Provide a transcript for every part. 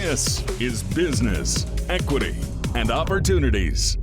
This is Business, Equity, and Opportunities.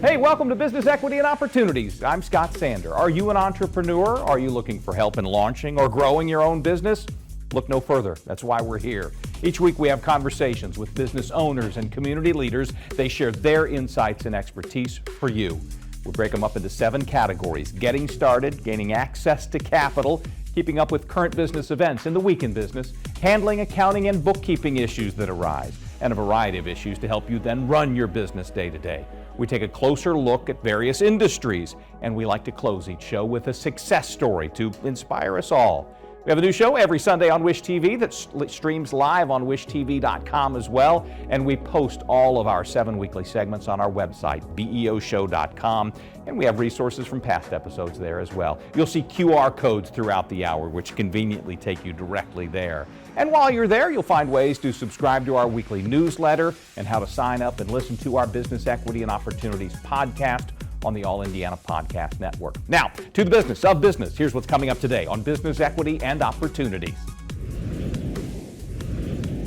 Hey, welcome to Business, Equity, and Opportunities. I'm Scott Sander. Are you an entrepreneur? Are you looking for help in launching or growing your own business? Look no further. That's why we're here. Each week we have conversations with business owners and community leaders. They share their insights and expertise for you. We break them up into 7 categories: getting started, gaining access to capital, keeping up with current business events in the week in business, handling accounting and bookkeeping issues that arise, and a variety of issues to help you then run your business day to day. We take a closer look at various industries, and we like to close each show with a success story to inspire us all. We have a new show every Sunday on Wish TV that streams live on wishtv.com as well, and we post all of our 7 weekly segments on our website, beoshow.com, and we have resources from past episodes there as well. You'll see QR codes throughout the hour, which conveniently take you directly there. And while you're there, you'll find ways to subscribe to our weekly newsletter and how to sign up and listen to our Business, Equity, and Opportunities podcast on the All Indiana Podcast Network. Now, to the business of business. Here's what's coming up today on Business, Equity, and Opportunities.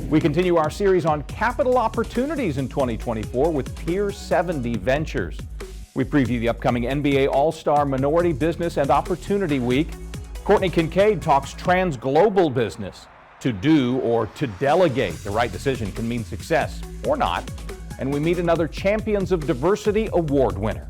We continue our series on capital opportunities in 2024 with Pier 70 Ventures. We preview the upcoming NBA All-Star Minority Business and Opportunity Week. Courtney Kincaid talks trans-global business. To do or to delegate. The right decision can mean success or not. And we meet another Champions of Diversity Award winner.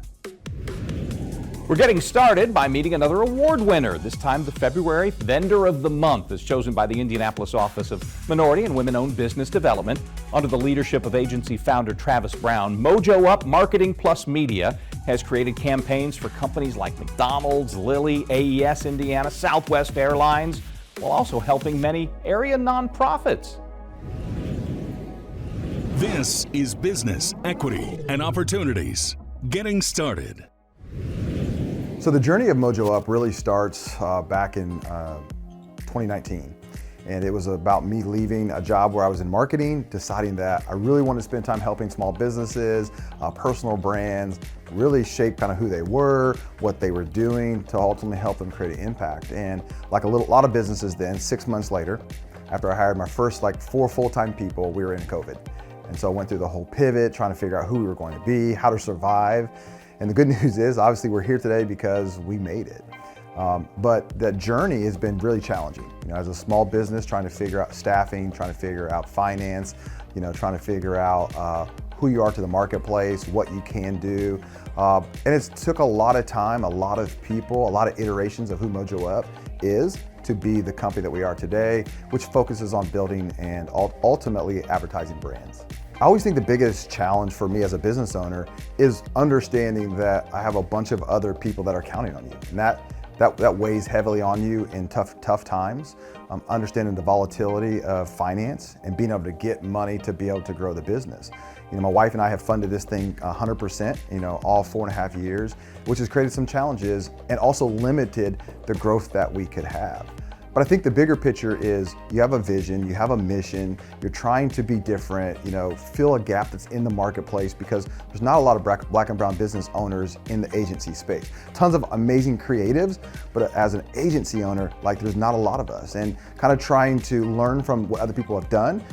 We're getting started by meeting another award winner. This time the February Vendor of the Month is chosen by the Indianapolis Office of Minority and Women-Owned Business Development. Under the leadership of agency founder Travis Brown, Mojo Up Marketing Media has created campaigns for companies like McDonald's, Lilly, AES Indiana, Southwest Airlines, while also helping many area nonprofits. This is Business, Equity, and Opportunities. Getting started. So the journey of Mojo Up really starts back in 2019. And it was about me leaving a job where I was in marketing, deciding that I really wanted to spend time helping small businesses, personal brands, really shape kind of who they were, what they were doing to ultimately help them create an impact. And like a lot of businesses then, 6 months later, after I hired my first 4 full-time people, we were in COVID. And so I went through the whole pivot, trying to figure out who we were going to be, how to survive. And the good news is, obviously, we're here today because we made it. But that journey has been really challenging. As a small business, trying to figure out staffing, trying to figure out finance, trying to figure out who you are to the marketplace, what you can do. And it took a lot of time, a lot of people, a lot of iterations of who Mojo Up is to be the company that we are today, which focuses on building and ultimately advertising brands. I always think the biggest challenge for me as a business owner is understanding that I have a bunch of other people that are counting on you. And that weighs heavily on you in tough times. Understanding the volatility of finance and being able to get money to be able to grow the business. My wife and I have funded this thing 100%, all 4.5 years, which has created some challenges and also limited the growth that we could have. But I think the bigger picture is you have a vision, you have a mission, you're trying to be different, fill a gap that's in the marketplace because there's not a lot of black and brown business owners in the agency space. Tons of amazing creatives, but as an agency owner, there's not a lot of us. And kind of trying to learn from what other people have done,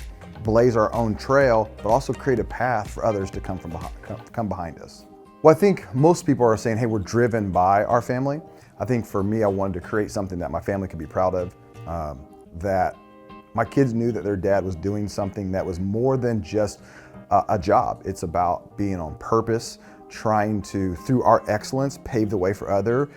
blaze our own trail, but also create a path for others to come behind us. Well, I think most people are saying, hey, we're driven by our family. I think for me, I wanted to create something that my family could be proud of, that my kids knew that their dad was doing something that was more than just a job. It's about being on purpose, trying to, through our excellence, pave the way for other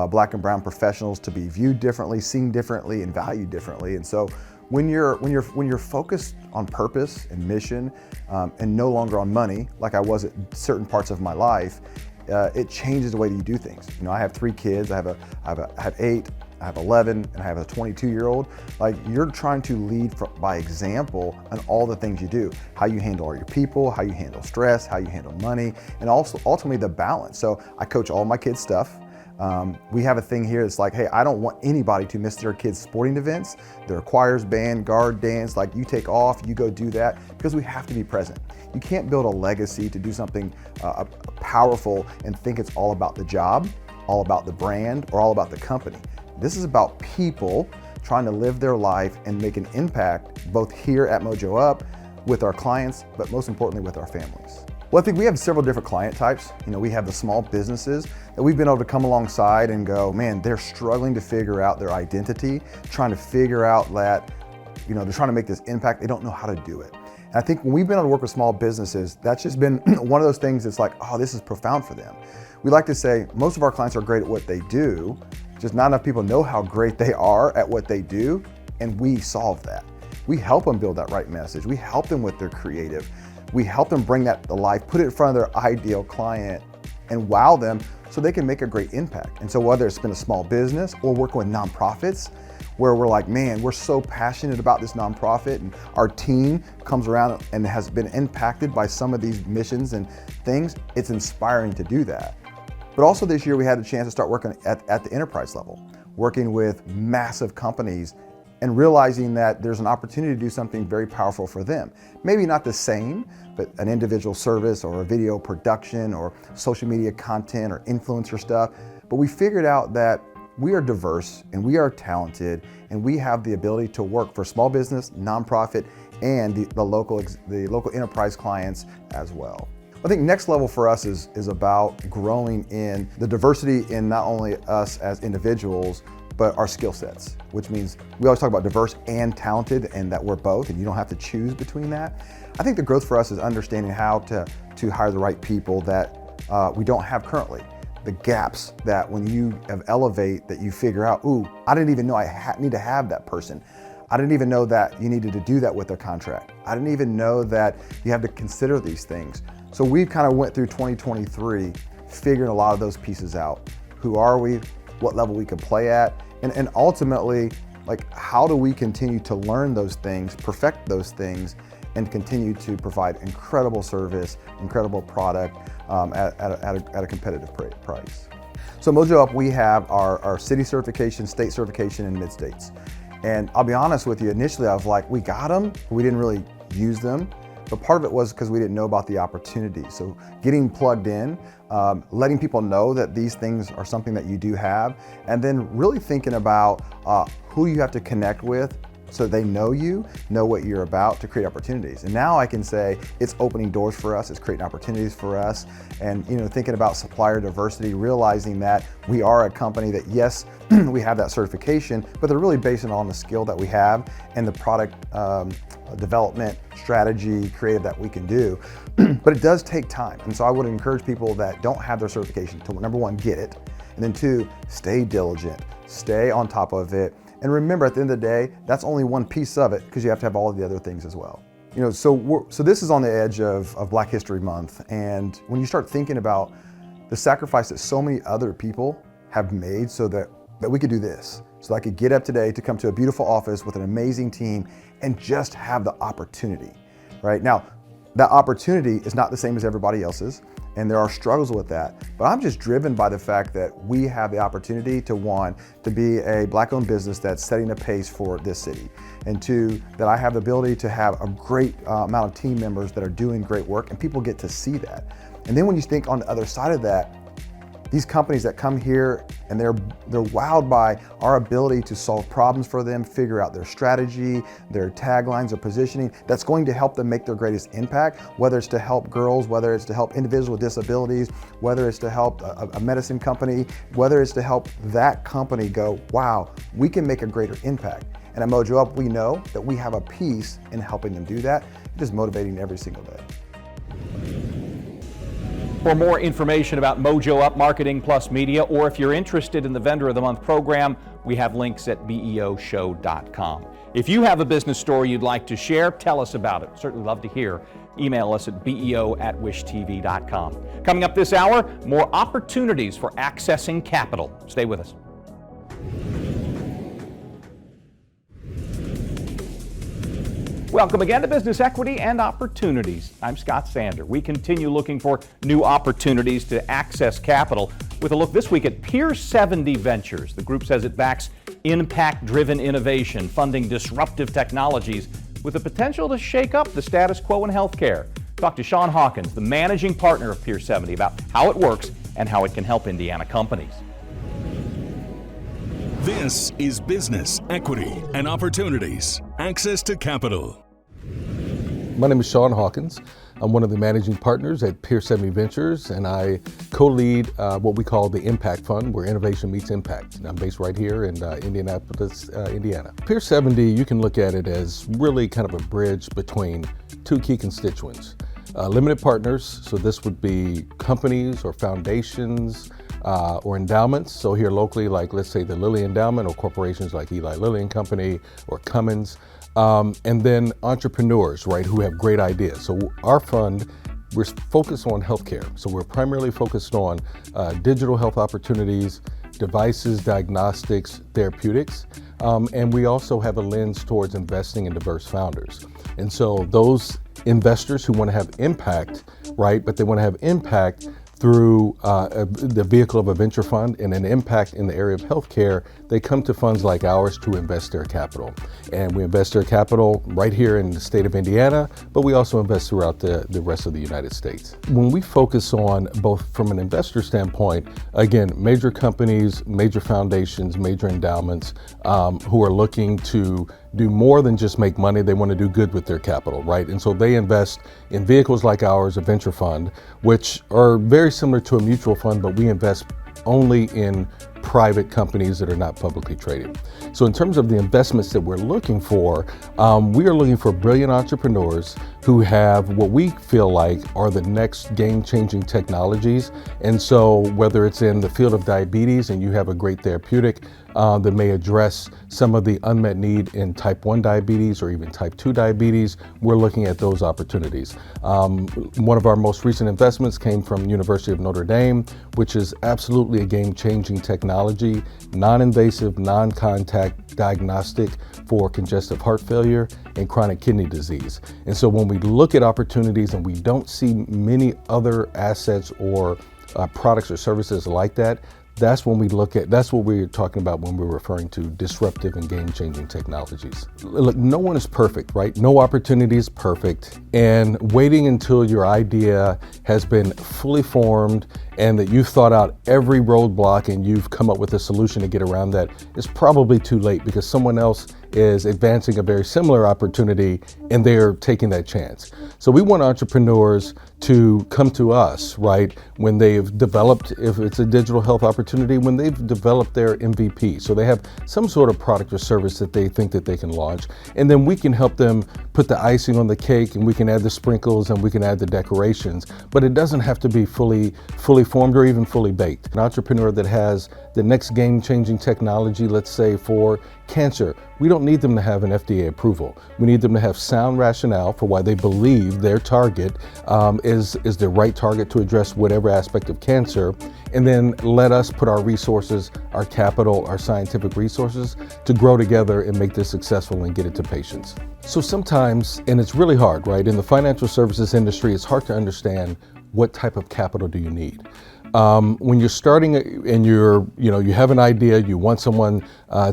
black and brown professionals to be viewed differently, seen differently, and valued differently. And so when you're focused on purpose and mission, and no longer on money, like I was at certain parts of my life, it changes the way that you do things. I have 3 kids. I have 8, I have 11, and I have a 22-year-old. You're trying to lead by example on all the things you do. How you handle all your people, how you handle stress, how you handle money, and also ultimately the balance. So I coach all my kids' stuff. We have a thing here that's hey, I don't want anybody to miss their kids' sporting events, their choirs, band, guard, dance. You take off, you go do that, because we have to be present. You can't build a legacy to do something powerful and think it's all about the job, all about the brand, or all about the company. This is about people trying to live their life and make an impact both here at Mojo Up with our clients, but most importantly with our families. Well, I think we have several different client types. We have the small businesses that we've been able to come alongside and go, man, they're struggling to figure out their identity, trying to figure out that, they're trying to make this impact. They don't know how to do it. And I think when we've been able to work with small businesses, that's just been one of those things that's like, oh, this is profound for them. We like to say most of our clients are great at what they do, just not enough people know how great they are at what they do, and we solve that. We help them build that right message. We help them with their creative. We help them bring that to life, put it in front of their ideal client, and wow them so they can make a great impact. And so whether it's been a small business or working with nonprofits, where we're like, man, we're so passionate about this nonprofit, and our team comes around and has been impacted by some of these missions and things, it's inspiring to do that. But also this year we had a chance to start working at the enterprise level, working with massive companies and realizing that there's an opportunity to do something very powerful for them. Maybe not the same, but an individual service or a video production or social media content or influencer stuff. But we figured out that we are diverse and we are talented and we have the ability to work for small business, nonprofit, and the local enterprise clients as well. I think next level for us is about growing in the diversity in not only us as individuals, but our skill sets, which means we always talk about diverse and talented and that we're both and you don't have to choose between that. I think the growth for us is understanding how to hire the right people that we don't have currently. The gaps that when you elevate that you figure out, ooh, I didn't even know I need to have that person. I didn't even know that you needed to do that with a contract. I didn't even know that you have to consider these things. So we kind of went through 2023 figuring a lot of those pieces out. Who are we? What level we can play at? And ultimately, like, how do we continue to learn those things, perfect those things, and continue to provide incredible service, incredible product at a competitive price. So Mojo Up, we have our city certification, state certification, and mid-states. And I'll be honest with you, initially I was like, we got them, but we didn't really use them. But part of it was because we didn't know about the opportunity. So getting plugged in, letting people know that these things are something that you do have, and then really thinking about who you have to connect with so they know you, know what you're about to create opportunities. And now I can say it's opening doors for us, it's creating opportunities for us, and thinking about supplier diversity, realizing that we are a company that, yes, we have that certification, but they're really based on the skill that we have and the product development, strategy, creative that we can do. But it does take time. And so I would encourage people that don't have their certification to, number one, get it. And then two, stay diligent, stay on top of it. And remember, at the end of the day, that's only one piece of it because you have to have all of the other things as well. So this is on the edge of Black History Month. And when you start thinking about the sacrifice that so many other people have made so that we could do this, so I could get up today to come to a beautiful office with an amazing team and just have the opportunity, right? Now, that opportunity is not the same as everybody else's, and there are struggles with that, but I'm just driven by the fact that we have the opportunity to be a Black-owned business that's setting a pace for this city, and two, that I have the ability to have a great amount of team members that are doing great work, and people get to see that. And then when you think on the other side of that, these companies that come here and they're wowed by our ability to solve problems for them, figure out their strategy, their taglines, their positioning, that's going to help them make their greatest impact, whether it's to help girls, whether it's to help individuals with disabilities, whether it's to help a medicine company, whether it's to help that company go, wow, we can make a greater impact. And at Mojo Up, we know that we have a piece in helping them do that. It is motivating every single day. For more information about Mojo Up Marketing Plus Media, or if you're interested in the Vendor of the Month program, we have links at beoshow.com. If you have a business story you'd like to share, tell us about it. Certainly love to hear. Email us at beo@wishtv.com. Coming up this hour, more opportunities for accessing capital. Stay with us. Welcome again to Business Equity and Opportunities. I'm Scott Sander. We continue looking for new opportunities to access capital with a look this week at Pier 70 Ventures. The group says it backs impact-driven innovation, funding disruptive technologies with the potential to shake up the status quo in healthcare. Talk to Shaun Hawkins, the managing partner of Pier 70, about how it works and how it can help Indiana companies. This is Business, Equity, and Opportunities. Access to capital. My name is Shaun Hawkins. I'm one of the managing partners at Pier 70 Ventures, and I co-lead what we call the Impact Fund, where innovation meets impact. And I'm based right here in Indianapolis, Indiana. Pier 70, you can look at it as really kind of a bridge between two key constituents. Limited partners, so this would be companies or foundations or endowments. So here locally, like let's say the Lilly Endowment, or corporations like Eli Lilly and Company or Cummins. And then entrepreneurs, right, who have great ideas. So our fund, we're focused on healthcare. So we're primarily focused on digital health opportunities, devices, diagnostics, therapeutics. And we also have a lens towards investing in diverse founders. And so those investors who want to have impact, right, but they want to have impact through the vehicle of a venture fund and an impact in the area of healthcare, they come to funds like ours to invest their capital. And we invest their capital right here in the state of Indiana, but we also invest throughout the rest of the United States. When we focus on both from an investor standpoint, again, major companies, major foundations, major endowments who are looking to do more than just make money, they want to do good with their capital, right? And so they invest in vehicles like ours, a venture fund, which are very similar to a mutual fund, but we invest only in private companies that are not publicly traded. So in terms of the investments that we're looking for, we are looking for brilliant entrepreneurs who have what we feel like are the next game-changing technologies. And so whether it's in the field of diabetes and you have a great therapeutic that may address some of the unmet need in type 1 diabetes or even type 2 diabetes, we're looking at those opportunities. One of our most recent investments came from University of Notre Dame, which is absolutely a game-changing technology, non-invasive, non-contact diagnostic for congestive heart failure and chronic kidney disease. And so when we look at opportunities and we don't see many other assets or products or services like that, that's when we look at, that's what we're talking about when we're referring to disruptive and game-changing technologies. Look, no one is perfect, right? No opportunity is perfect. And waiting until your idea has been fully formed and that you've thought out every roadblock and you've come up with a solution to get around that is probably too late, because someone else is advancing a very similar opportunity and they're taking that chance. So we want entrepreneurs to come to us, right, when they've developed, if it's a digital health opportunity, when they've developed their MVP. So they have some sort of product or service that they think that they can launch. And then we can help them put the icing on the cake, and we can add the sprinkles and we can add the decorations. But it doesn't have to be fully formed or even fully baked. An entrepreneur that has the next game-changing technology, let's say for cancer, we don't need them to have an FDA approval. We need them to have sound rationale for why they believe their target is the right target to address whatever aspect of cancer, and then let us put our resources, our capital, our scientific resources to grow together and make this successful and get it to patients. So sometimes, and it's really hard, right? In the financial services industry, it's hard to understand what type of capital do you need. When you're starting and you have an idea, you want someone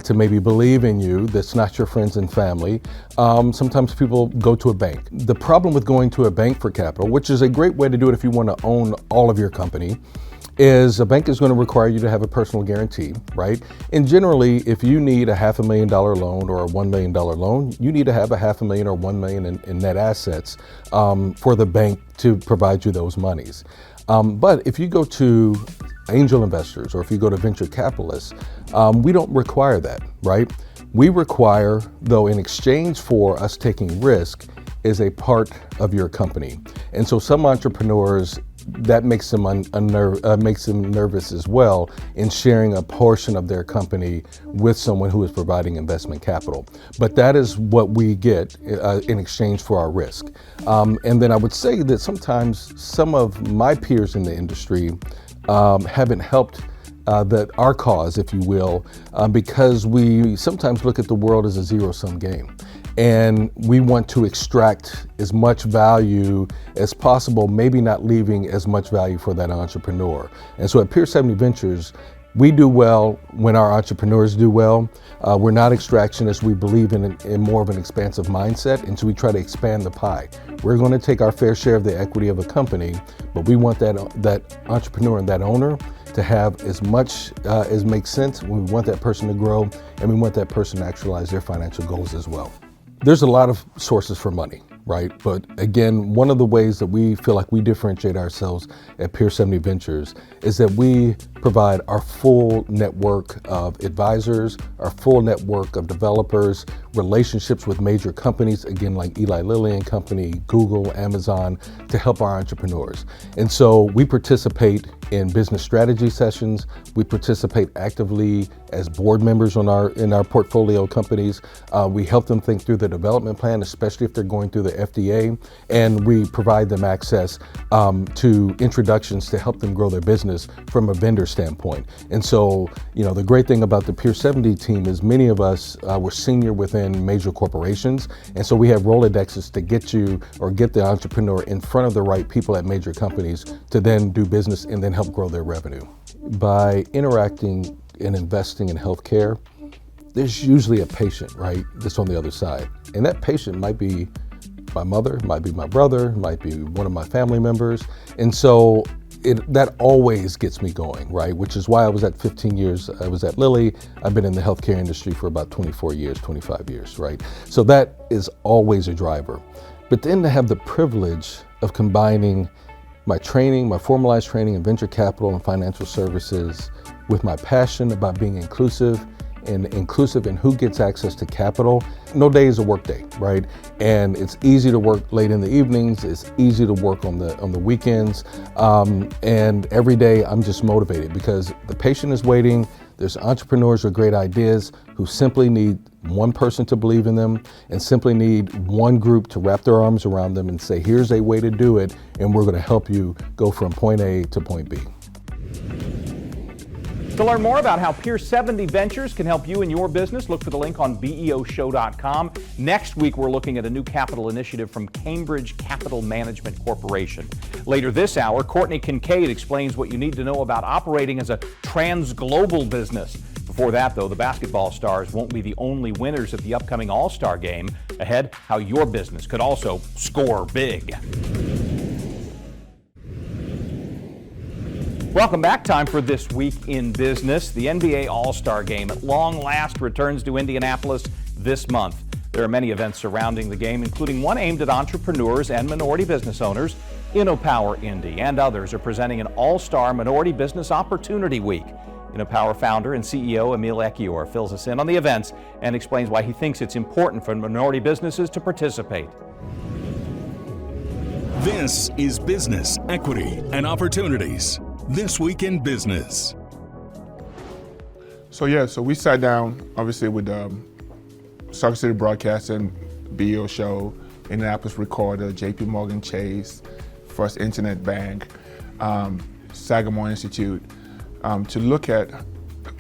to maybe believe in you that's not your friends and family, sometimes people go to a bank. The problem with going to a bank for capital, which is a great way to do it if you want to own all of your company, is a bank is going to require you to have a personal guarantee, right? And generally, if you need a $500,000 loan or a $1 million loan, you need to have a $500,000 or $1 million in net assets for the bank to provide you those monies. But if you go to angel investors or if you go to venture capitalists, we don't require that, right? We require, though, in exchange for us taking risk, is a part of your company. And so some entrepreneurs, that makes them nervous as well in sharing a portion of their company with someone who is providing investment capital. But that is what we get in exchange for our risk. And then I would say that sometimes some of my peers in the industry haven't helped our cause, if you will, because we sometimes look at the world as a zero-sum game. And we want to extract as much value as possible, maybe not leaving as much value for that entrepreneur. And so at Pier 70 Ventures, we do well when our entrepreneurs do well. We're not extractionists. We believe in more of an expansive mindset, and so we try to expand the pie. We're going to take our fair share of the equity of a company, but we want that entrepreneur and that owner to have as much as makes sense when we want that person to grow and we want that person to actualize their financial goals as well. There's a lot of sources for money, right? But again, one of the ways that we feel like we differentiate ourselves at Pier 70 Ventures is that we provide our full network of advisors, our full network of developers, relationships with major companies, again, like Eli Lilly and Company, Google, Amazon, to help our entrepreneurs. And so we participate in business strategy sessions. We participate actively as board members in our portfolio companies. We help them think through the development plan, especially if they're going through the FDA, and we provide them access to introductions to help them grow their business from a vendor standpoint. And so, the great thing about the Pier 70 team is many of us were senior within major corporations, and so we have Rolodexes to get you or get the entrepreneur in front of the right people at major companies to then do business and then help grow their revenue. By interacting and investing in healthcare, there's usually a patient, right, that's on the other side. And that patient might be my mother, might be my brother, might be one of my family members. And so that always gets me going, right? Which is why I was at 15 years, I was at Lilly. I've been in the healthcare industry for about 24 years, 25 years, right? So that is always a driver. But then to have the privilege of combining my training, my formalized training in venture capital and financial services with my passion about being inclusive in who gets access to capital. No day is a work day, right? And it's easy to work late in the evenings. It's easy to work on the weekends. And every day I'm just motivated because the patient is waiting. There's entrepreneurs with great ideas who simply need one person to believe in them and simply need one group to wrap their arms around them and say, here's a way to do it, and we're going to help you go from point A to point B. To learn more about how Pier 70 Ventures can help you in your business, look for the link on beoshow.com. Next week, we're looking at a new capital initiative from Cambridge Capital Management Corporation. Later this hour, Courtney Kincaid explains what you need to know about operating as a trans-global business. Before that, though, the basketball stars won't be the only winners at the upcoming All-Star Game. Ahead, how your business could also score big. Welcome back. Time for This Week in Business. The NBA All-Star Game at long last returns to Indianapolis this month. There are many events surrounding the game, including one aimed at entrepreneurs and minority business owners. InnoPower Indy and others are presenting an All-Star Minority Business Opportunity Week. InnoPower founder and CEO Emil Ekiyor fills us in on the events and explains why he thinks it's important for minority businesses to participate. This is Business, Equity, and Opportunities. This Week in Business. So we sat down, obviously, with Circuit City Broadcasting, BO Show, Indianapolis Recorder, JP Morgan Chase, First Internet Bank, Sagamore Institute, to look at,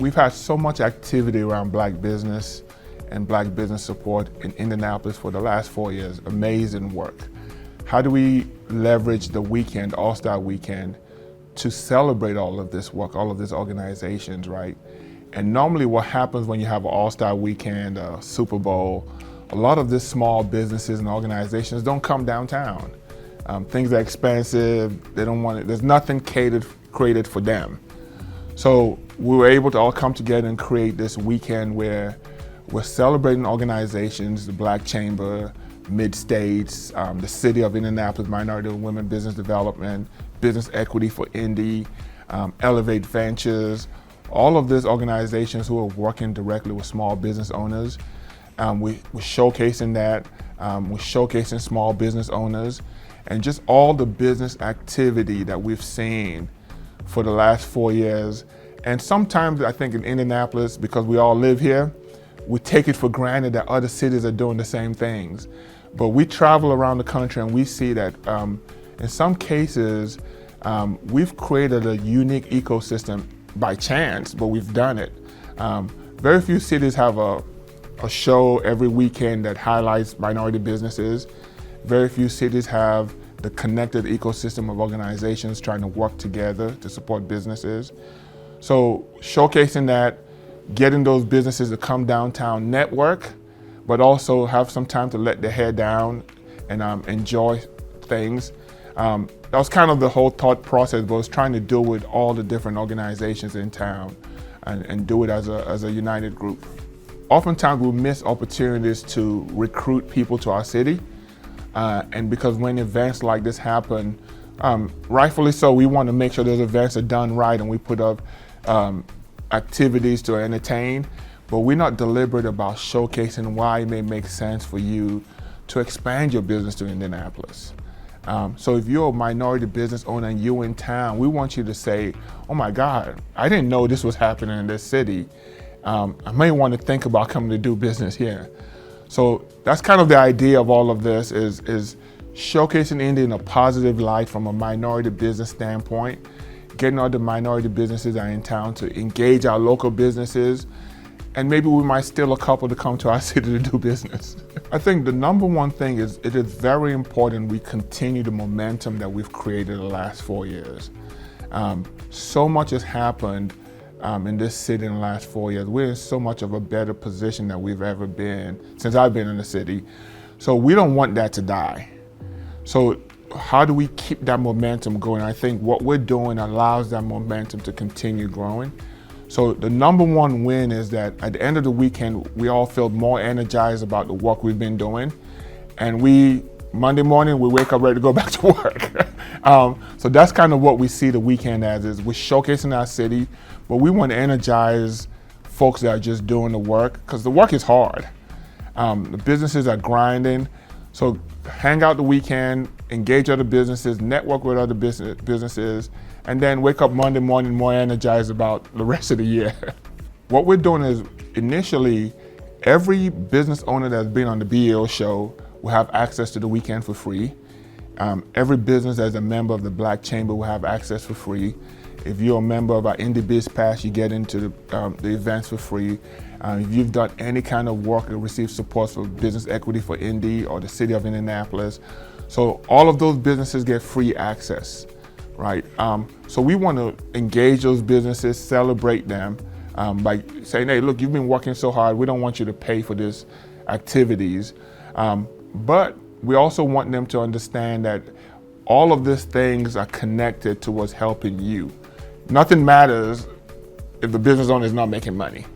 we've had so much activity around Black business and Black business support in Indianapolis for the last 4 years. Amazing work. How do we leverage the weekend, All-Star Weekend, to celebrate all of this work, all of these organizations, right? And normally what happens when you have an All-Star Weekend, a Super Bowl, a lot of these small businesses and organizations don't come downtown. Things are expensive, they don't want it, there's nothing created for them. So we were able to all come together and create this weekend where we're celebrating organizations, the Black Chamber, Mid-States, the City of Indianapolis Minority and Women Business Development, Business Equity for Indy, Elevate Ventures, all of these organizations who are working directly with small business owners. We're showcasing that, we're showcasing small business owners, and just all the business activity that we've seen for the last 4 years. And sometimes I think in Indianapolis, because we all live here, we take it for granted that other cities are doing the same things. But we travel around the country and we see that in some cases, we've created a unique ecosystem by chance, but we've done it. Very few cities have a show every weekend that highlights minority businesses. Very few cities have the connected ecosystem of organizations trying to work together to support businesses. So showcasing that, getting those businesses to come downtown, network, but also have some time to let their hair down and enjoy things. that was kind of the whole thought process, but I was trying to do with all the different organizations in town and do it as a united group. Oftentimes we miss opportunities to recruit people to our city, and because when events like this happen, rightfully so, we want to make sure those events are done right and we put up activities to entertain, but we're not deliberate about showcasing why it may make sense for you to expand your business to Indianapolis. So if you're a minority business owner and you're in town, we want you to say, oh my God, I didn't know this was happening in this city. I may want to think about coming to do business here. So that's kind of the idea of all of this is showcasing Indy in a positive light from a minority business standpoint, getting other minority businesses that are in town to engage our local businesses, and maybe we might steal a couple to come to our city to do business. I think the number one thing is it is very important we continue the momentum that we've created the last 4 years. So much has happened in this city in the last 4 years. We're in so much of a better position than we've ever been since I've been in the city. So we don't want that to die. So how do we keep that momentum going? I think what we're doing allows that momentum to continue growing. So the number one win is that at the end of the weekend, we all feel more energized about the work we've been doing. And Monday morning, we wake up ready to go back to work. So that's kind of what we see the weekend as, is we're showcasing our city, but we want to energize folks that are just doing the work, because the work is hard. The businesses are grinding. So hang out the weekend, engage other businesses, network with other businesses, and then wake up Monday morning more energized about the rest of the year. What we're doing is, initially, every business owner that's been on the BEO show will have access to the weekend for free. Every business that's a member of the Black Chamber will have access for free. If you're a member of our Indy Biz Pass, you get into the events for free. If you've done any kind of work to receive support for business equity for Indy or the city of Indianapolis. So all of those businesses get free access, right? So we want to engage those businesses, celebrate them by saying, hey, look, you've been working so hard. We don't want you to pay for these activities. But we also want them to understand that all of these things are connected towards helping you. Nothing matters if the business owner is not making money.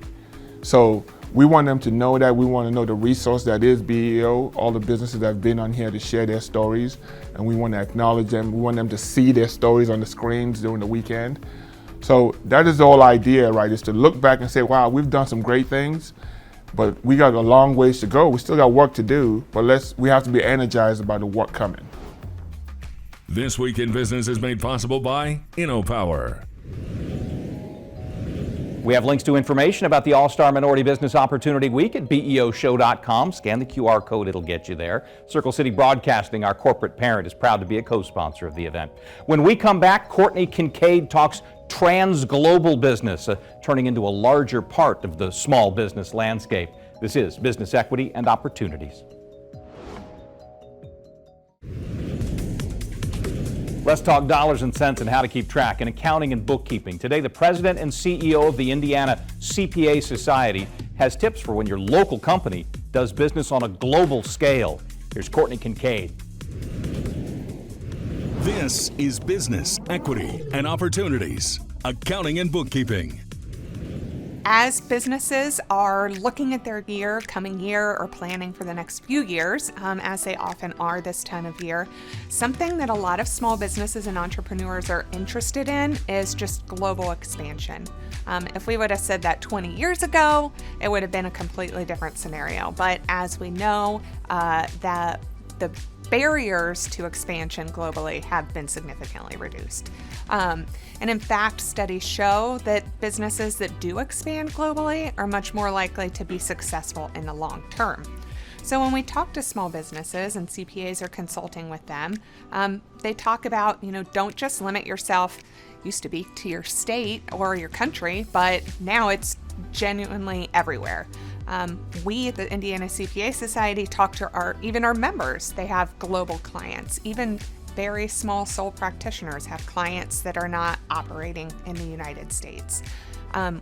So we want them to know that. We want to know the resource that is BEO, all the businesses that have been on here to share their stories, and we want to acknowledge them. We want them to see their stories on the screens during the weekend. So that is the whole idea, right, is to look back and say, wow, we've done some great things, but we got a long ways to go. We still got work to do, but we have to be energized about the work coming. This Week in Business is made possible by InnoPower. We have links to information about the All-Star Minority Business Opportunity Week at beoshow.com. Scan the QR code, it'll get you there. Circle City Broadcasting, our corporate parent, is proud to be a co-sponsor of the event. When we come back, Courtney Kincaid talks trans-global business, turning into a larger part of the small business landscape. This is Business Equity and Opportunities. Let's talk dollars and cents and how to keep track in accounting and bookkeeping. Today, the president and CEO of the Indiana CPA Society has tips for when your local company does business on a global scale. Here's Courtney Kincaid. This is Business Equity and Opportunities, Accounting and Bookkeeping. As businesses are looking at their coming year, or planning for the next few years, as they often are this time of year, something that a lot of small businesses and entrepreneurs are interested in is just global expansion. If we would have said that 20 years ago, it would have been a completely different scenario. But as we know, the barriers to expansion globally have been significantly reduced. And in fact, studies show that businesses that do expand globally are much more likely to be successful in the long term. So when we talk to small businesses and CPAs are consulting with them, they talk about, don't just limit yourself, used to be to your state or your country, but now it's genuinely everywhere. We at the Indiana CPA Society talk to even our members. They have global clients. Even very small sole practitioners have clients that are not operating in the United States,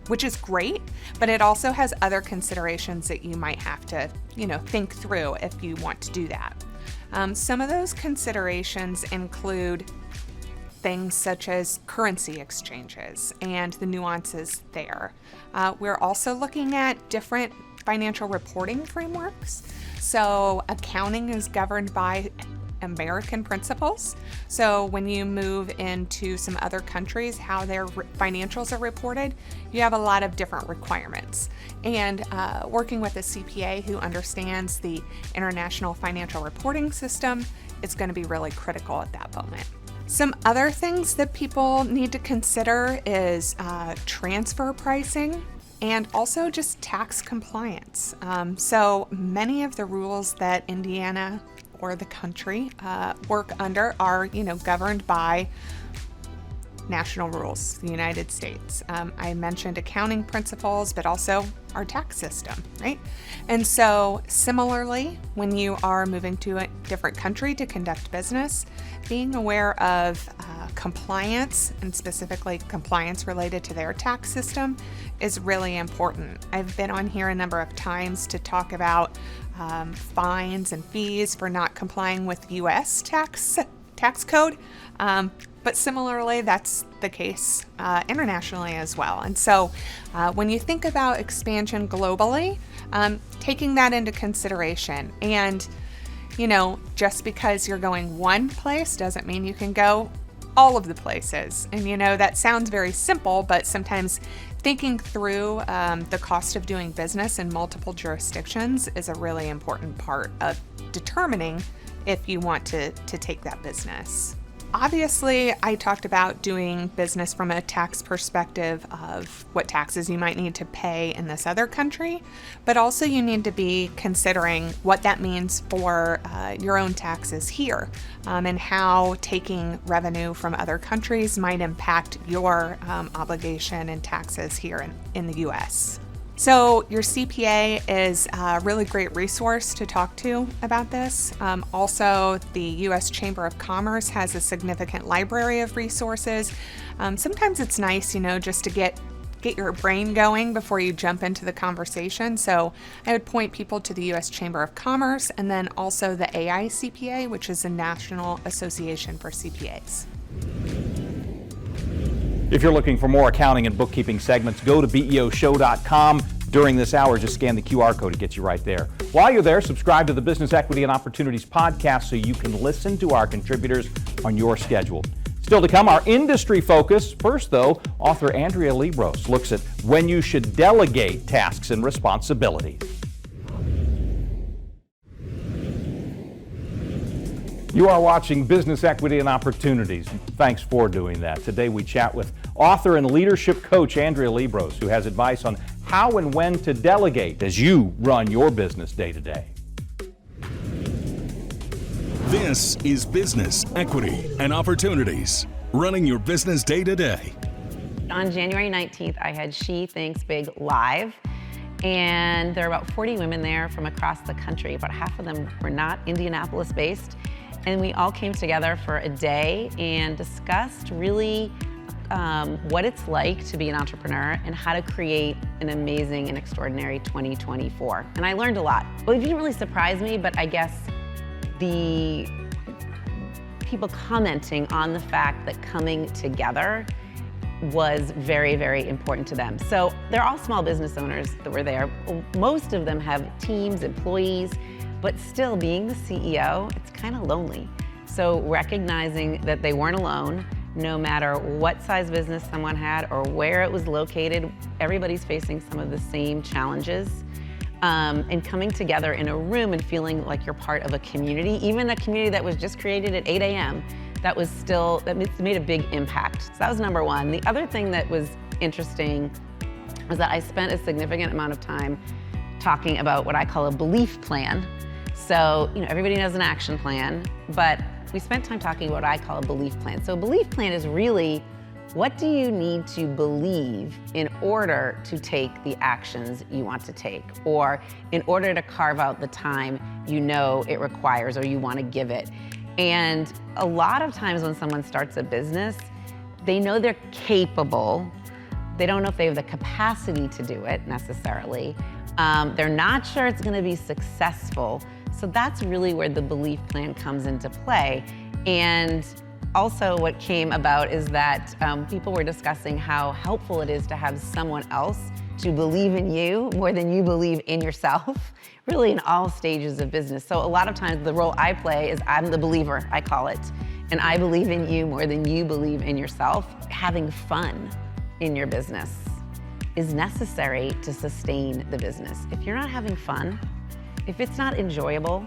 which is great, but it also has other considerations that you might have to, think through if you want to do that. Some of those considerations include things such as currency exchanges and the nuances there. We're also looking at different financial reporting frameworks. So accounting is governed by American principles. So when you move into some other countries, how their financials are reported, you have a lot of different requirements. And working with a CPA who understands the international financial reporting system is going to be really critical at that moment. Some other things that people need to consider is transfer pricing and also just tax compliance. So many of the rules that Indiana or the country work under are, governed by national rules, the United States. I mentioned accounting principles, but also our tax system, right? And so similarly, when you are moving to a different country to conduct business, being aware of compliance, and specifically compliance related to their tax system, is really important. I've been on here a number of times to talk about fines and fees for not complying with U.S. tax code. But similarly, that's the case internationally as well. And so when you think about expansion globally, taking that into consideration, and just because you're going one place doesn't mean you can go all of the places. And that sounds very simple, but sometimes thinking through the cost of doing business in multiple jurisdictions is a really important part of determining if you want to take that business. Obviously, I talked about doing business from a tax perspective of what taxes you might need to pay in this other country, but also you need to be considering what that means for your own taxes here, and how taking revenue from other countries might impact your obligation and taxes here in the U.S. So your CPA is a really great resource to talk to about this. Also, the U.S. Chamber of Commerce has a significant library of resources. Sometimes it's nice, just to get your brain going before you jump into the conversation. So I would point people to the U.S. Chamber of Commerce, and then also the AICPA, which is the National Association for CPAs. If you're looking for more accounting and bookkeeping segments, go to beoshow.com. During this hour, just scan the QR code. It gets you right there. While you're there, subscribe to the Business Equity and Opportunities podcast so you can listen to our contributors on your schedule. Still to come, our industry focus. First, though, author Andrea Liebross looks at when you should delegate tasks and responsibilities. You are watching Business Equity and Opportunities. Thanks for doing that. Today we chat with author and leadership coach Andrea Liebross, who has advice on how and when to delegate as you run your business day to day. This is Business Equity and Opportunities, running your business day to day. On January 19th, I had She Thinks Big Live, and there were about 40 women there from across the country. About half of them were not Indianapolis based. And we all came together for a day and discussed really what it's like to be an entrepreneur and how to create an amazing and extraordinary 2024. And I learned a lot. Well, it didn't really surprise me, but I guess the people commenting on the fact that coming together was very, very important to them. So they're all small business owners that were there. Most of them have teams, employees, but still being the CEO, it's kind of lonely. So recognizing that they weren't alone, no matter what size business someone had or where it was located, everybody's facing some of the same challenges. And coming together in a room and feeling like you're part of a community, even a community that was just created at 8 a.m., that made a big impact. So that was number one. The other thing that was interesting was that I spent a significant amount of time talking about what I call a belief plan. So, everybody knows an action plan, but we spent time talking about what I call a belief plan. So a belief plan is really, what do you need to believe in order to take the actions you want to take, or in order to carve out the time it requires or you want to give it. And a lot of times when someone starts a business, they know they're capable. They don't know if they have the capacity to do it necessarily. They're not sure it's going to be successful. So that's really where the belief plan comes into play. And also what came about is that people were discussing how helpful it is to have someone else to believe in you more than you believe in yourself, really in all stages of business. So a lot of times the role I play is I'm the believer, I call it. And I believe in you more than you believe in yourself. Having fun in your business is necessary to sustain the business. If you're not having fun, if it's not enjoyable,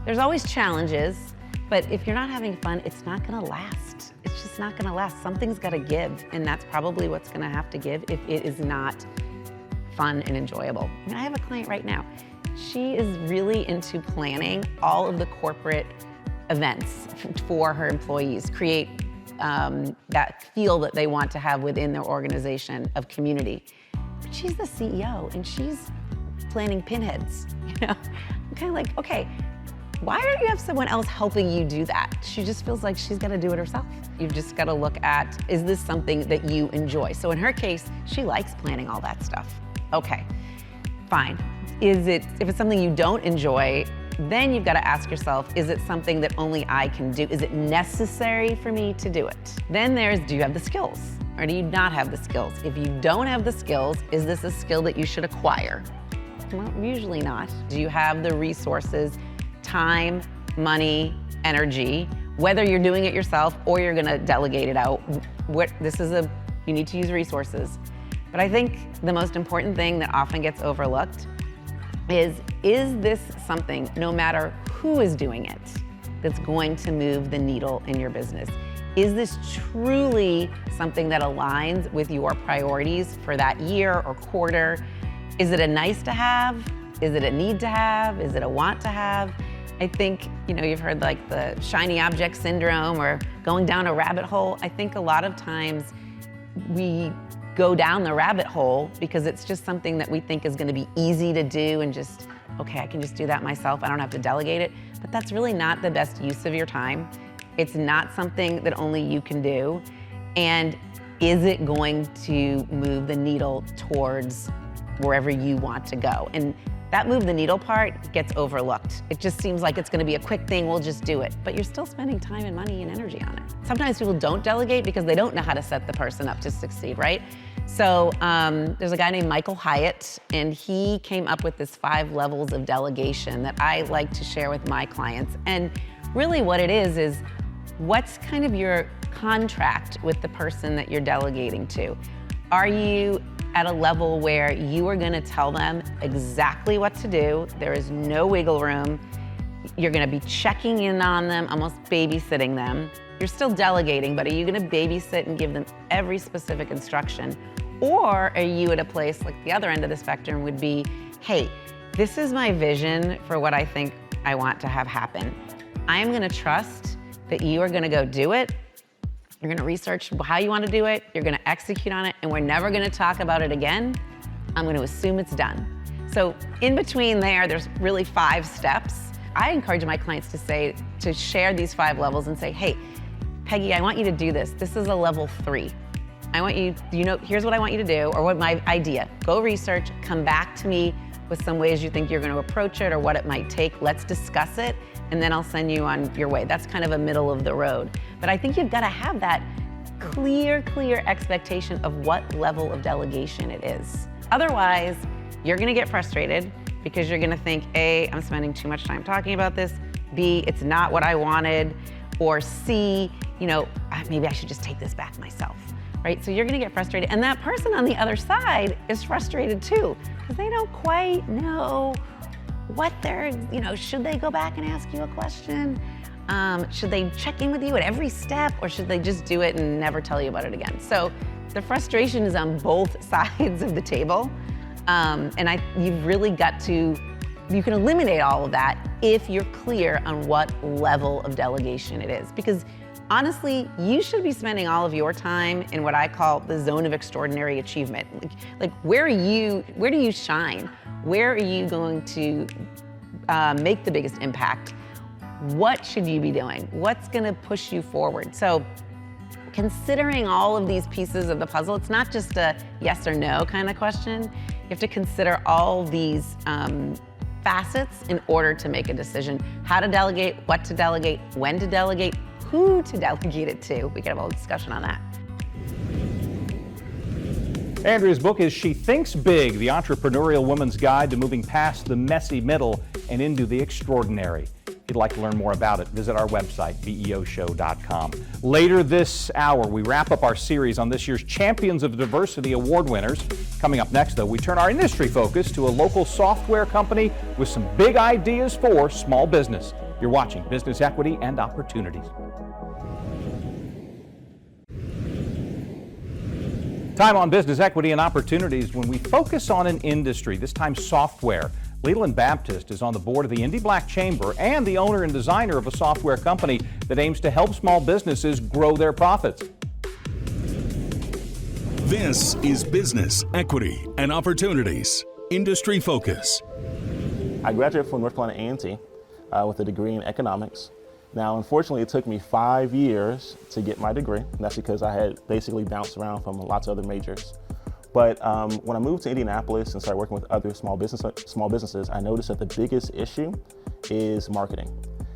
there's always challenges, but if you're not having fun, it's not gonna last. It's just not gonna last. Something's gotta give, and that's probably what's gonna have to give if it is not fun and enjoyable. I mean, I have a client right now. She is really into planning all of the corporate events for her employees, create that feel that they want to have within their organization of community. But she's the CEO and she's planning pinheads, you know? I'm kind of like, okay, why don't you have someone else helping you do that? She just feels like she's gotta do it herself. You've just gotta look at, is this something that you enjoy? So in her case, she likes planning all that stuff. Okay, fine. If it's something you don't enjoy, then you've gotta ask yourself, is it something that only I can do? Is it necessary for me to do it? Then there's, do you have the skills? Or do you not have the skills? If you don't have the skills, is this a skill that you should acquire? Well, usually not. Do you have the resources, time, money, energy, whether you're doing it yourself or you're gonna delegate it out? You need to use resources. But I think the most important thing that often gets overlooked is this something, no matter who is doing it, that's going to move the needle in your business? Is this truly something that aligns with your priorities for that year or quarter? Is it a nice to have? Is it a need to have? Is it a want to have? I think, you've heard like the shiny object syndrome or going down a rabbit hole. I think a lot of times we go down the rabbit hole because it's just something that we think is gonna be easy to do and just, okay, I can just do that myself. I don't have to delegate it. But that's really not the best use of your time. It's not something that only you can do. And is it going to move the needle towards wherever you want to go? And that move the needle part gets overlooked. It just seems like it's gonna be a quick thing, we'll just do it. But you're still spending time and money and energy on it. Sometimes people don't delegate because they don't know how to set the person up to succeed, right? So there's a guy named Michael Hyatt, and he came up with this 5 levels of delegation that I like to share with my clients. And really what it is what's kind of your contract with the person that you're delegating to? Are you at a level where you are gonna tell them exactly what to do? There is no wiggle room. You're gonna be checking in on them, almost babysitting them. You're still delegating, but are you gonna babysit and give them every specific instruction? Or are you at a place like the other end of the spectrum would be, hey, this is my vision for what I think I want to have happen. I am gonna trust that you are gonna go do it. You're gonna research how you wanna do it, you're gonna execute on it, and we're never gonna talk about it again. I'm gonna assume it's done. So in between there's really 5 steps. I encourage my clients to share these 5 levels and say, hey, Peggy, I want you to do this. This is a level 3. I want you, here's what I want you to do, or what my idea. Go research, come back to me with some ways you think you're gonna approach it or what it might take. Let's discuss it, and then I'll send you on your way. That's kind of a middle of the road. But I think you've gotta have that clear expectation of what level of delegation it is. Otherwise, you're gonna get frustrated because you're gonna think, A, I'm spending too much time talking about this, B, it's not what I wanted, or C, maybe I should just take this back myself, right? So you're gonna get frustrated. And that person on the other side is frustrated too, because they don't quite know what should they go back and ask you a question? Should they check in with you at every step, or should they just do it and never tell you about it again? So the frustration is on both sides of the table. You've really got to, you can eliminate all of that if you're clear on what level of delegation it is. Because honestly, you should be spending all of your time in what I call the zone of extraordinary achievement. Like where do you shine? Where are you going to make the biggest impact? What should you be doing? What's gonna push you forward? So considering all of these pieces of the puzzle, it's not just a yes or no kind of question. You have to consider all these facets in order to make a decision. How to delegate, what to delegate, when to delegate, who to delegate it to. We could have a whole discussion on that. Andrea's book is She Thinks Big, the entrepreneurial woman's guide to moving past the messy middle and into the extraordinary. If you'd like to learn more about it, visit our website, beoshow.com. Later this hour, we wrap up our series on this year's Champions of Diversity Award winners. Coming up next, though, we turn our industry focus to a local software company with some big ideas for small business. You're watching Business Equity and Opportunities. Time on Business Equity and Opportunities when we focus on an industry, this time software. Leland Baptist is on the board of the Indy Black Chamber and the owner and designer of a software company that aims to help small businesses grow their profits. This is Business Equity and Opportunities. Industry Focus. I graduated from North Carolina A&T with a degree in economics. Now, unfortunately, it took me 5 years to get my degree. And that's because I had basically bounced around from lots of other majors. But when I moved to Indianapolis and started working with other small businesses, I noticed that the biggest issue is marketing.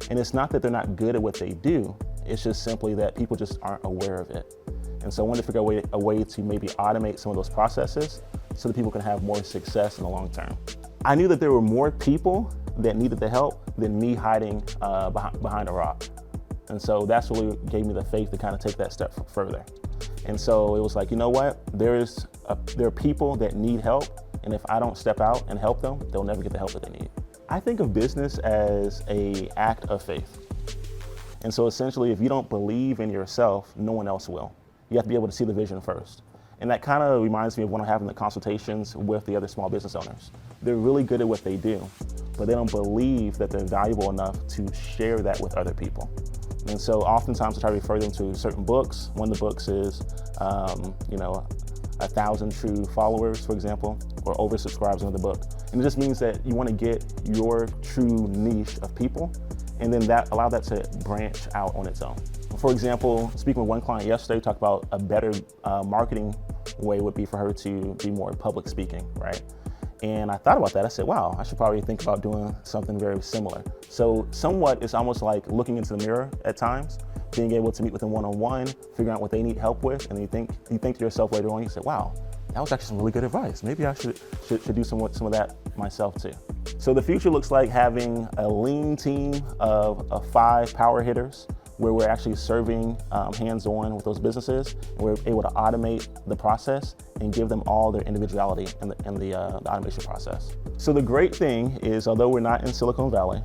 And it's not that they're not good at what they do, it's just simply that people just aren't aware of it. And so I wanted to figure out a way to maybe automate some of those processes so that people can have more success in the long term. I knew that there were more people that needed the help than me hiding behind a rock. And so that's really gave me the faith to kind of take that step further. And so it was like, you know what, there are people that need help, and if I don't step out and help them, they'll never get the help that they need. I think of business as an act of faith. And so essentially, if you don't believe in yourself, no one else will. You have to be able to see the vision first. And that kind of reminds me of when I'm having the consultations with the other small business owners. They're really good at what they do, but they don't believe that they're valuable enough to share that with other people. And so oftentimes I try to refer them to certain books. One of the books is, 1,000 True Followers, for example, or oversubscribes on the book. And it just means that you want to get your true niche of people, and then allow that to branch out on its own. For example, speaking with one client yesterday, talked about a better marketing way would be for her to be more public speaking, right? And I thought about that. I said, wow, I should probably think about doing something very similar. So somewhat, it's almost like looking into the mirror at times, being able to meet with them one-on-one, figuring out what they need help with, and you think to yourself later on, you say, wow, that was actually some really good advice. Maybe I should do some of that myself too. So the future looks like having a lean team of 5 power hitters, where we're actually serving hands-on with those businesses, and we're able to automate the process and give them all their individuality in the automation process. So the great thing is, although we're not in Silicon Valley,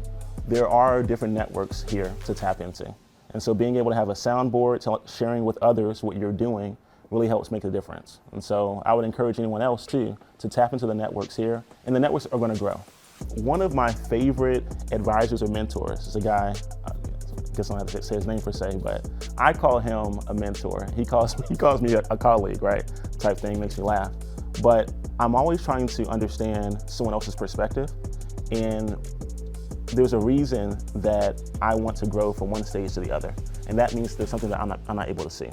there are different networks here to tap into. And so being able to have a soundboard, sharing with others what you're doing, really helps make a difference. And so I would encourage anyone else too to tap into the networks here, and the networks are going to grow. One of my favorite advisors or mentors is a guy, I guess I don't have to say his name per se, but I call him a mentor. He calls me a colleague, right? Type thing, makes me laugh. But I'm always trying to understand someone else's perspective, and there's a reason that I want to grow from one stage to the other. And that means there's something that I'm not able to see.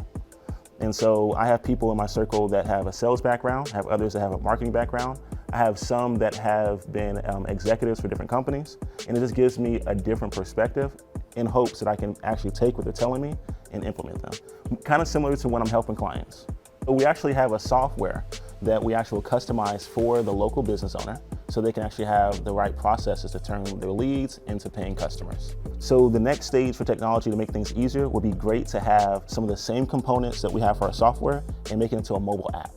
And so I have people in my circle that have a sales background, I have others that have a marketing background. I have some that have been executives for different companies, and it just gives me a different perspective in hopes that I can actually take what they're telling me and implement them. Kind of similar to when I'm helping clients. But we actually have a software that we actually customize for the local business owner so they can actually have the right processes to turn their leads into paying customers. So the next stage for technology to make things easier would be great to have some of the same components that we have for our software and make it into a mobile app.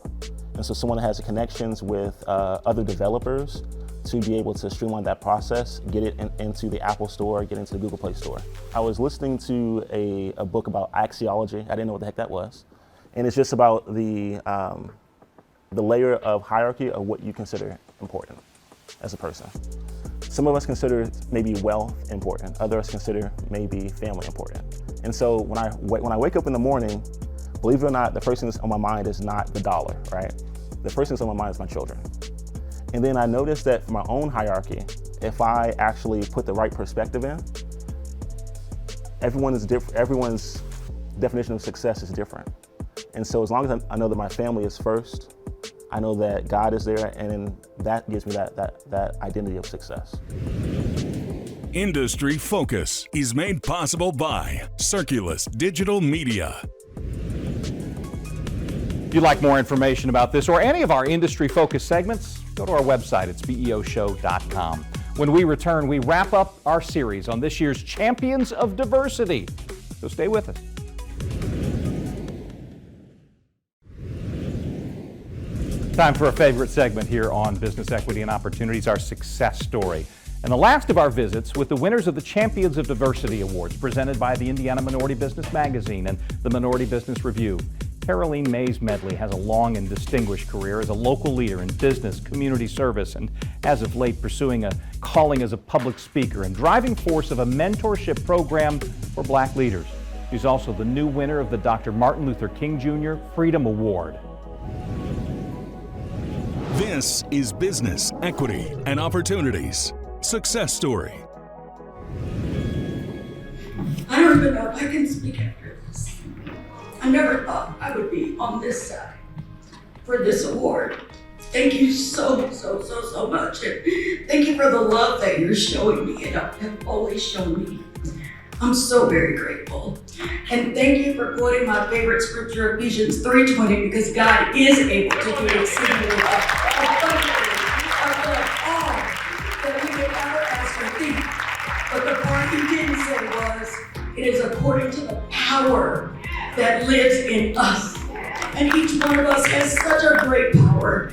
And so someone that has connections with other developers to be able to streamline that process, get it into the Apple Store, get into the Google Play Store. I was listening to a book about axiology. I didn't know what the heck that was. And it's just about the layer of hierarchy of what you consider important as a person. Some of us consider maybe wealth important. Others consider maybe family important. And so when I wake up in the morning, believe it or not, the first thing that's on my mind is not the dollar, right? The first thing that's on my mind is my children. And then I noticed that for my own hierarchy, if I actually put the right perspective in, everyone's definition of success is different. And so as long as I know that my family is first, I know that God is there, and that gives me that identity of success. Industry Focus is made possible by Circulus Digital Media. If you'd like more information about this or any of our industry focus segments, go to our website. It's beoshow.com. When we return, we wrap up our series on this year's Champions of Diversity. So stay with us. Time for a favorite segment here on Business Equity and Opportunities, our success story. And the last of our visits with the winners of the Champions of Diversity Awards presented by the Indiana Minority Business Magazine and the Minority Business Review. Caroline Mays Medley has a long and distinguished career as a local leader in business, community service, and as of late pursuing a calling as a public speaker and driving force of a mentorship program for Black leaders. She's also the new winner of the Dr. Martin Luther King Jr. Freedom Award. This is Business, Equity, and Opportunities. Success Story. I don't even know if I can speak after this. I never thought I would be on this side for this award. Thank you so much. And thank you for the love that you're showing me and have always shown me. I'm so very grateful. And thank you for quoting my favorite scripture, Ephesians 3:20, because God is able to do exceedingly abundantly above all that we could ever ask or think. But the part he didn't say was, it is according to the power that lives in us. And each one of us has such a great power.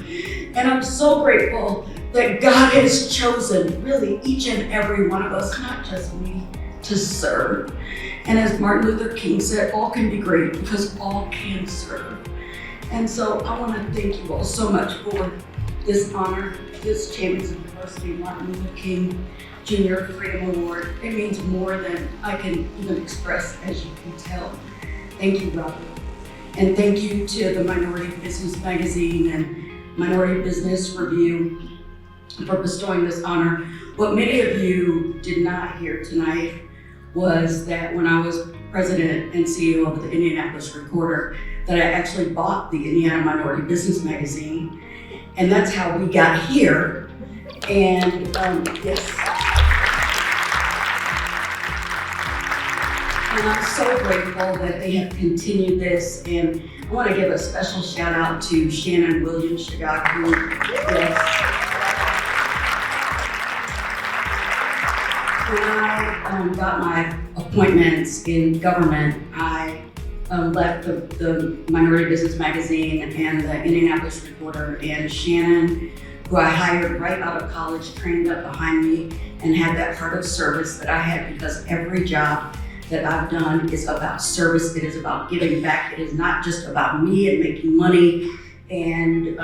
And I'm so grateful that God has chosen really each and every one of us, not just me, to serve. And as Martin Luther King said, all can be great because all can serve. And so I want to thank you all so much for this honor, this Champions of Diversity Martin Luther King Jr. Freedom Award. It means more than I can even express, as you can tell. Thank you, Robert. And thank you to the Minority Business Magazine and Minority Business Review for bestowing this honor. What many of you did not hear tonight was that when I was president and CEO of the Indianapolis Recorder, that I actually bought the Indiana Minority Business Magazine. And that's how we got here. And yes. And I'm so grateful that they have continued this. And I want to give a special shout out to Shannon Williams, Chicago. Yes. When I got my appointments in government, I left the Minority Business Magazine and the Indianapolis Recorder, and Shannon, who I hired right out of college, trained up behind me and had that heart of service that I had, because every job that I've done is about service. It is about giving back. It is not just about me and making money and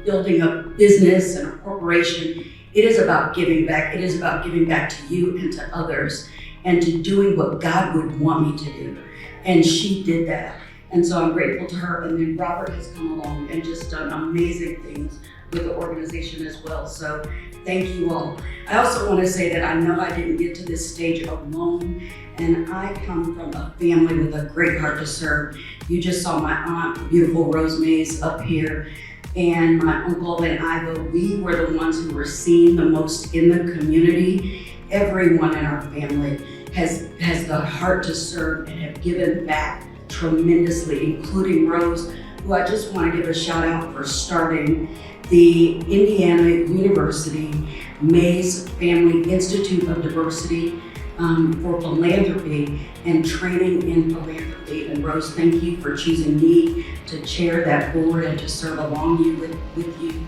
building a business and a corporation. It is about giving back. It is about giving back to you and to others and to doing what God would want me to do. And she did that. And so I'm grateful to her. And then Robert has come along and just done amazing things with the organization as well. So thank you all. I also want to say that I know I didn't get to this stage alone, and I come from a family with a great heart to serve. You just saw my aunt, beautiful Rose Mays, up here. And my uncle and I, though, we were the ones who were seen the most in the community. Everyone in our family has the heart to serve and have given back tremendously, including Rose, who I just want to give a shout out for starting the Indiana University Mays Family Institute of Diversity for philanthropy and training in philanthropy. And Rose, thank you for choosing me to chair that board and to serve along with you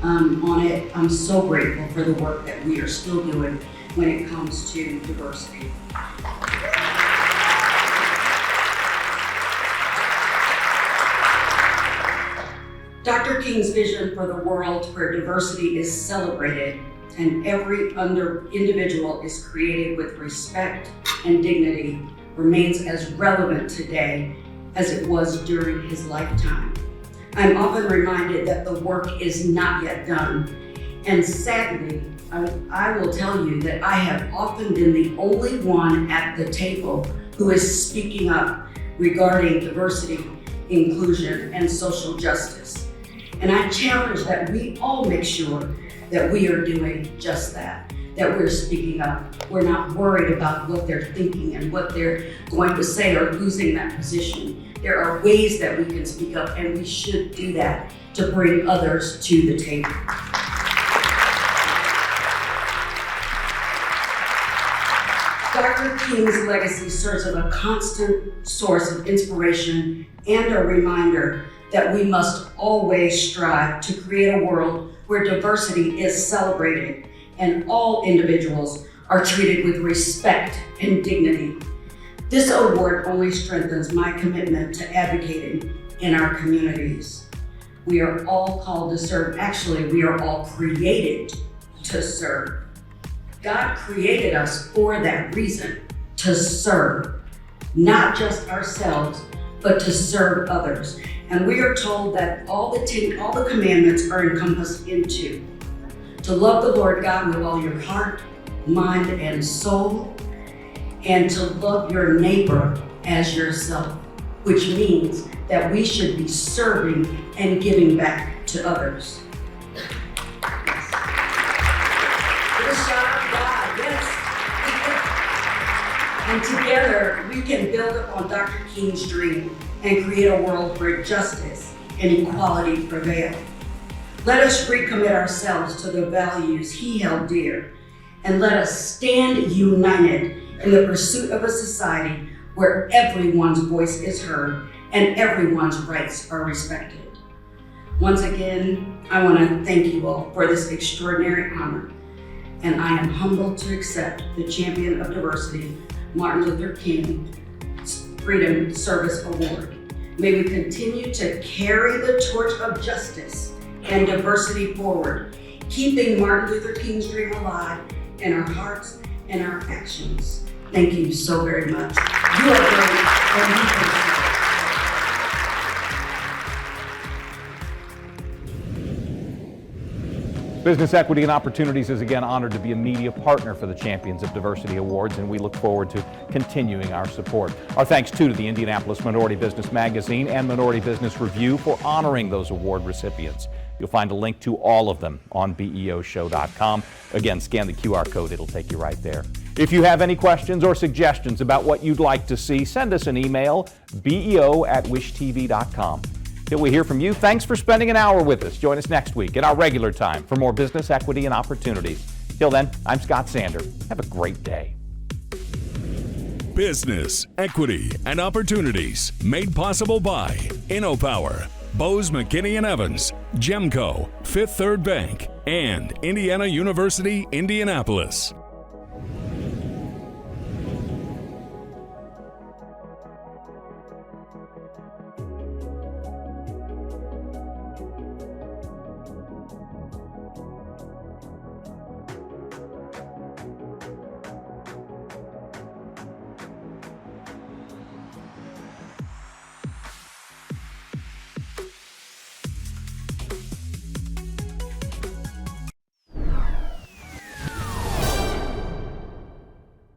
on it. I'm so grateful for the work that we are still doing when it comes to diversity. Dr. King's vision for the world where diversity is celebrated and every individual is created with respect and dignity remains as relevant today as it was during his lifetime. I'm often reminded that the work is not yet done. And sadly, I will tell you that I have often been the only one at the table who is speaking up regarding diversity, inclusion, and social justice. And I challenge that we all make sure that we are doing just that we're speaking up. We're not worried about what they're thinking and what they're going to say or losing that position. There are ways that we can speak up, and we should do that to bring others to the table. Dr. King's legacy serves as a constant source of inspiration and a reminder that we must always strive to create a world where diversity is celebrated and all individuals are treated with respect and dignity. This award only strengthens my commitment to advocating in our communities. We are all called to serve. Actually, we are all created to serve. God created us for that reason, to serve, not just ourselves, but to serve others. And we are told that all the commandments are encompassed into to love the Lord God with all your heart, mind, and soul, and to love your neighbor as yourself, which means that we should be serving and giving back to others. Yes. With a shout of God, yes. And together we can build upon Dr. King's dream and create a world where justice and equality prevail. Let us recommit ourselves to the values he held dear, and let us stand united in the pursuit of a society where everyone's voice is heard and everyone's rights are respected. Once again, I want to thank you all for this extraordinary honor, and I am humbled to accept the Champion of Diversity, Martin Luther King Freedom Service Award. May we continue to carry the torch of justice and diversity forward, keeping Martin Luther King's dream alive in our hearts and our actions. Thank you so very much. You are great, and you can Business Equity and Opportunities is again honored to be a media partner for the Champions of Diversity Awards, and we look forward to continuing our support. Our thanks too to the Indianapolis Minority Business Magazine and Minority Business Review for honoring those award recipients. You'll find a link to all of them on beoshow.com. Again, scan the QR code, it'll take you right there. If you have any questions or suggestions about what you'd like to see, send us an email, beo@wishtv.com. Till we hear from you, thanks for spending an hour with us. Join us next week at our regular time for more business equity and opportunities. Till then, I'm Scott Sander. Have a great day. Business, equity, and opportunities made possible by InnoPower, Bose McKinney & Evans, Gemco, Fifth Third Bank, and Indiana University, Indianapolis.